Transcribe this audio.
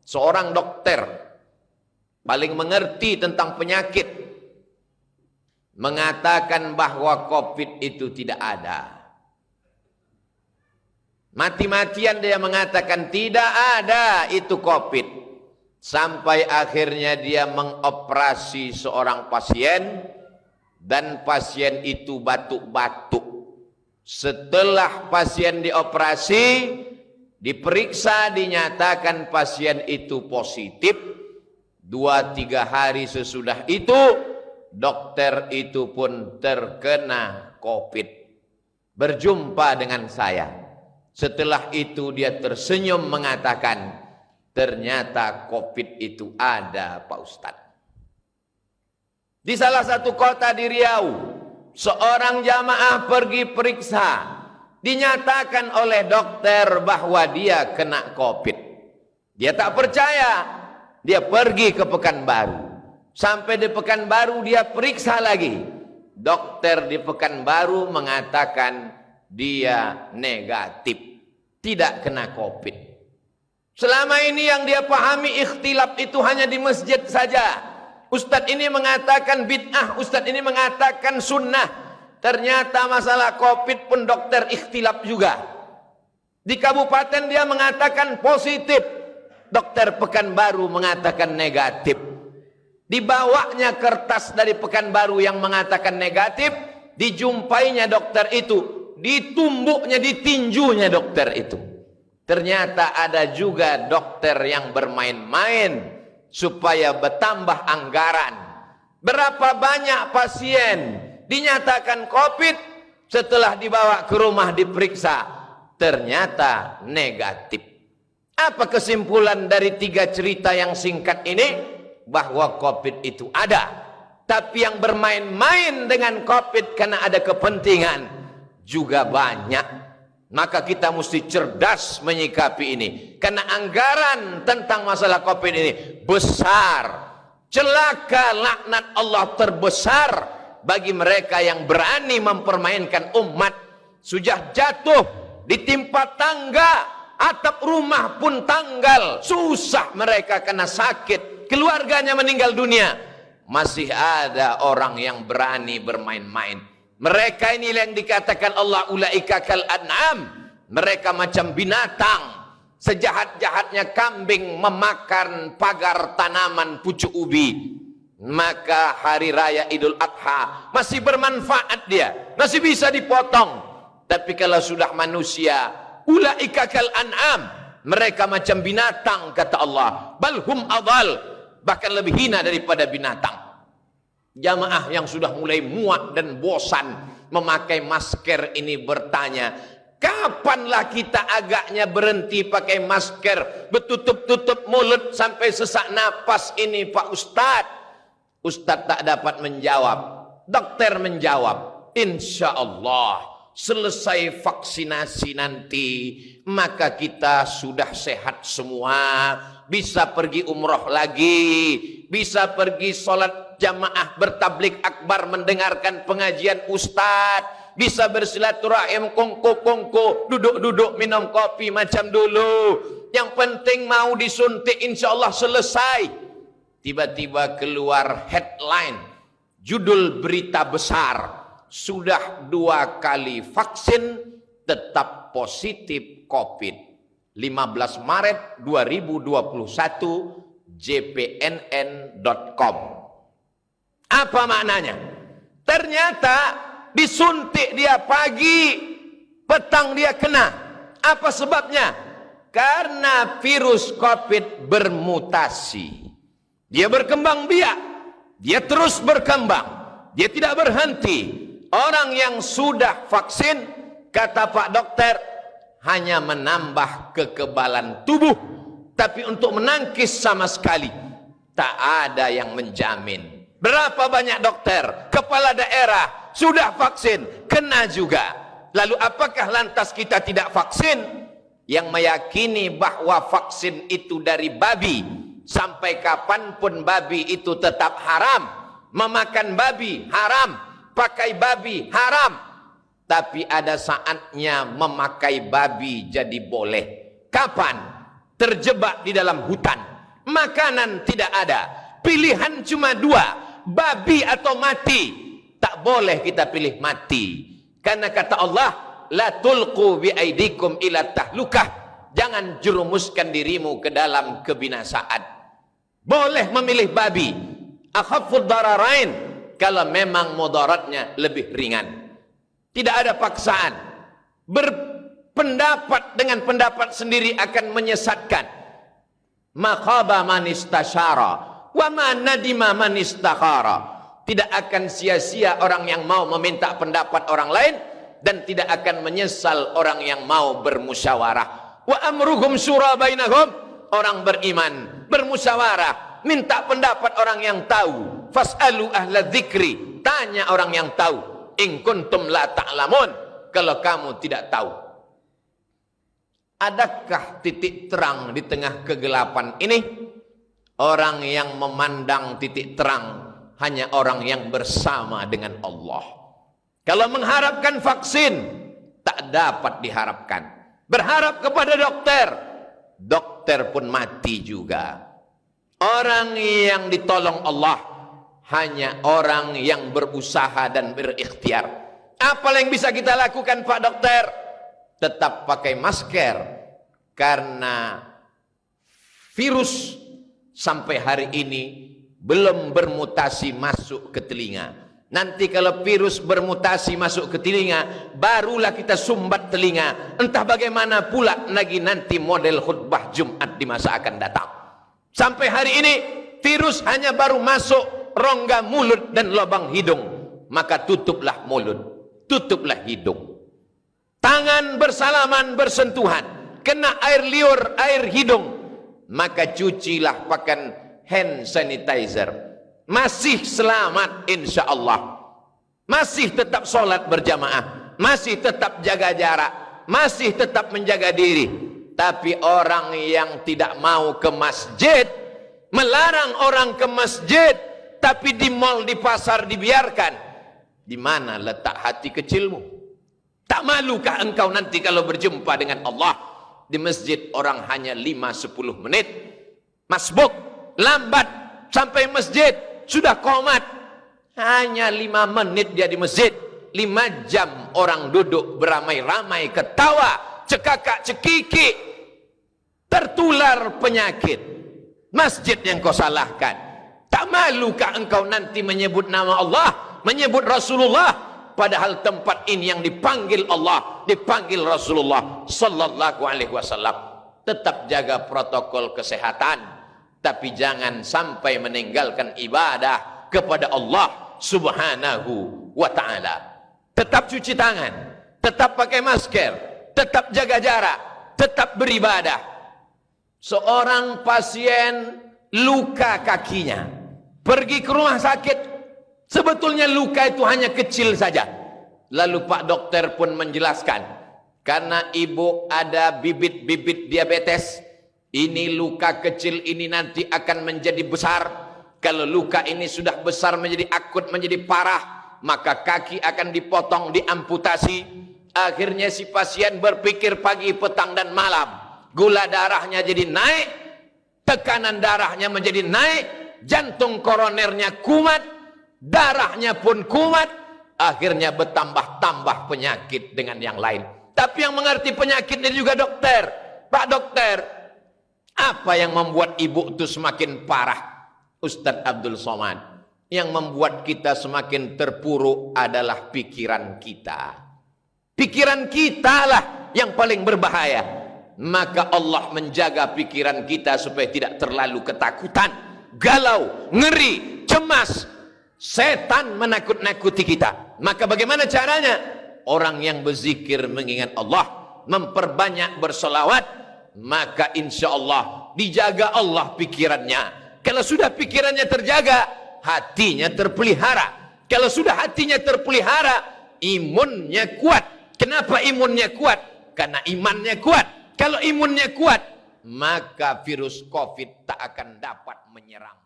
seorang dokter paling mengerti tentang penyakit, mengatakan bahwa COVID itu tidak ada. Mati-matian dia mengatakan tidak ada itu COVID. Sampai akhirnya dia mengoperasi seorang pasien dan pasien itu batuk-batuk. Setelah pasien dioperasi, diperiksa, dinyatakan pasien itu positif. 2-3 hari sesudah itu, dokter itu pun terkena COVID. Berjumpa dengan saya. Setelah itu dia tersenyum mengatakan, ternyata COVID itu ada, Pak Ustadz. Di salah satu kota di Riau, seorang jamaah pergi periksa, dinyatakan oleh dokter bahwa dia kena COVID. Dia tak percaya, dia pergi ke Pekanbaru. Sampai di Pekanbaru dia periksa lagi. Dokter di Pekanbaru mengatakan dia negatif, tidak kena COVID. Selama ini yang dia pahami ikhtilaf itu hanya di masjid saja. Ustadz ini mengatakan bid'ah, ustadz ini mengatakan sunnah. Ternyata masalah COVID pun dokter ikhtilaf juga. Di kabupaten dia mengatakan positif, dokter Pekanbaru mengatakan negatif. Dibawanya kertas dari Pekanbaru yang mengatakan negatif, dijumpainya dokter itu, ditumbuknya, ditinjunya dokter itu. Ternyata ada juga dokter yang bermain-main supaya bertambah anggaran. Berapa banyak pasien dinyatakan COVID, setelah dibawa ke rumah diperiksa, ternyata negatif. Apa kesimpulan dari 3 cerita yang singkat ini? Bahwa COVID itu ada. Tapi yang bermain-main dengan COVID karena ada kepentingan juga banyak. Maka kita mesti cerdas menyikapi ini. Karena anggaran tentang masalah COVID ini besar. Celaka laknat Allah terbesar bagi mereka yang berani mempermainkan umat. Sudah jatuh, ditimpa tangga, atap rumah pun tanggal. Susah mereka karena sakit, keluarganya meninggal dunia. Masih ada orang yang berani bermain-main. Mereka ini yang dikatakan Allah ulaika kal an'am. Mereka macam binatang. Sejahat-jahatnya kambing memakan pagar tanaman pucuk ubi. Maka hari raya Idul Adha masih bermanfaat dia, masih bisa dipotong. Tapi kalau sudah manusia, ulaika kal an'am, mereka macam binatang kata Allah. Balhum adal, bahkan lebih hina daripada binatang. Jamaah yang sudah mulai muak dan bosan memakai masker ini bertanya, kapanlah kita agaknya berhenti pakai masker, bertutup-tutup mulut sampai sesak napas ini Pak Ustadz? Ustadz tak dapat menjawab. Dokter menjawab, insya Allah selesai vaksinasi nanti, maka kita sudah sehat semua, bisa pergi umroh lagi, bisa pergi sholat jamaah bertablik akbar mendengarkan pengajian ustadz, bisa bersilaturahim kongko-kongko, duduk-duduk minum kopi macam dulu. Yang penting mau disuntik insya Allah selesai. Tiba-tiba keluar headline, judul berita besar, sudah 2 kali vaksin tetap positif COVID. 15 Maret 2021 jpnn.com. Apa maknanya? Ternyata disuntik dia pagi, petang dia kena. Apa sebabnya? Karena virus COVID bermutasi. Dia berkembang biak, dia terus berkembang, dia tidak berhenti. Orang yang sudah vaksin, kata Pak Dokter, hanya menambah kekebalan tubuh, tapi untuk menangkis sama sekali tak ada yang menjamin. Berapa banyak dokter, kepala daerah sudah vaksin, kena juga. Lalu apakah lantas kita tidak vaksin? Yang meyakini bahwa vaksin itu dari babi, sampai kapanpun babi itu tetap haram. Memakan babi haram, pakai babi haram. Tapi ada saatnya memakai babi jadi boleh. Kapan? Terjebak di dalam hutan, makanan tidak ada. Pilihan cuma dua, babi atau mati. Tak boleh kita pilih mati. Karena kata Allah, la tulqu bi aidikum ila tahlukah. Jangan jerumuskan dirimu ke dalam kebinasaan. Boleh memilih babi. Akhaffud dararain, kalau memang mudaratnya lebih ringan. Tidak ada paksaan. Berpendapat dengan pendapat sendiri akan menyesatkan. Maqaba man istasyara wa ma nadima man istakhara. Tidak akan sia-sia orang yang mau meminta pendapat orang lain, dan tidak akan menyesal orang yang mau bermusyawarah. Wa amruhum syura bainahum. Orang beriman bermusyawarah, minta pendapat orang yang tahu. Fas'alu ahla dzikri, tanya orang yang tahu. In kuntum la ta'lamun, kalau kamu tidak tahu. Adakah titik terang di tengah kegelapan ini? Orang yang memandang titik terang hanya orang yang bersama dengan Allah. Kalau mengharapkan vaksin, tak dapat diharapkan. Berharap kepada dokter, dokter pun mati juga. Orang yang ditolong Allah hanya orang yang berusaha dan berikhtiar. Apa yang bisa kita lakukan, Pak Dokter? Tetap pakai masker, karena virus sampai hari ini belum bermutasi masuk ke telinga. Nanti kalau virus bermutasi masuk ke telinga, barulah kita sumbat telinga. Entah bagaimana pula lagi nanti model khutbah Jumat di masa akan datang. Sampai hari ini virus hanya baru masuk rongga mulut dan lubang hidung. Maka tutuplah mulut, tutuplah hidung. Tangan bersalaman bersentuhan, kena air liur, air hidung, maka cucilah pakai hand sanitizer. Masih selamat insya Allah. Masih tetap sholat berjamaah, masih tetap jaga jarak, masih tetap menjaga diri. Tapi orang yang tidak mau ke masjid, melarang orang ke masjid, tapi di mal, di pasar dibiarkan. Di mana letak hati kecilmu? Tak malukah engkau nanti kalau berjumpa dengan Allah? Di masjid orang hanya 5-10 menit. Masbuk, lambat sampai masjid, sudah qomat. Hanya 5 menit dia di masjid. 5 jam orang duduk beramai-ramai, ketawa, cekakak cekiki, tertular penyakit. Masjid yang kau salahkan. Tak malukah engkau nanti menyebut nama Allah, menyebut Rasulullah, padahal tempat ini yang dipanggil Allah, dipanggil Rasulullah sallallahu alaihi wasallam. Tetap jaga protokol kesehatan, tapi jangan sampai meninggalkan ibadah kepada Allah subhanahu wa ta'ala. Tetap cuci tangan, tetap pakai masker, tetap jaga jarak, tetap beribadah. Seorang pasien luka kakinya, pergi ke rumah sakit, sebetulnya luka itu hanya kecil saja. Lalu Pak Dokter pun menjelaskan, karena ibu ada bibit-bibit diabetes, ini luka kecil ini nanti akan menjadi besar. Kalau luka ini sudah besar menjadi akut, menjadi parah, maka kaki akan dipotong, diamputasi. Akhirnya si pasien berpikir pagi, petang dan malam. Gula darahnya jadi naik, tekanan darahnya menjadi naik, jantung koronernya kumat, darahnya pun kumat, akhirnya bertambah-tambah penyakit dengan yang lain. Tapi yang mengerti penyakit ini juga dokter. Pak Dokter, apa yang membuat ibu itu semakin parah? Ustadz Abdul Somad, yang membuat kita semakin terpuruk adalah pikiran kita. Pikiran kita lah yang paling berbahaya. Maka Allah menjaga pikiran kita supaya tidak terlalu ketakutan, galau, ngeri, cemas. Setan menakut-nakuti kita. Maka bagaimana caranya? Orang yang berzikir mengingat Allah, memperbanyak bersolawat, maka insya Allah dijaga Allah pikirannya. Kalau sudah pikirannya terjaga, hatinya terpelihara. Kalau sudah hatinya terpelihara, imunnya kuat. Kenapa imunnya kuat? Karena imannya kuat. Kalau imunnya kuat, maka virus COVID tak akan dapat menyerang.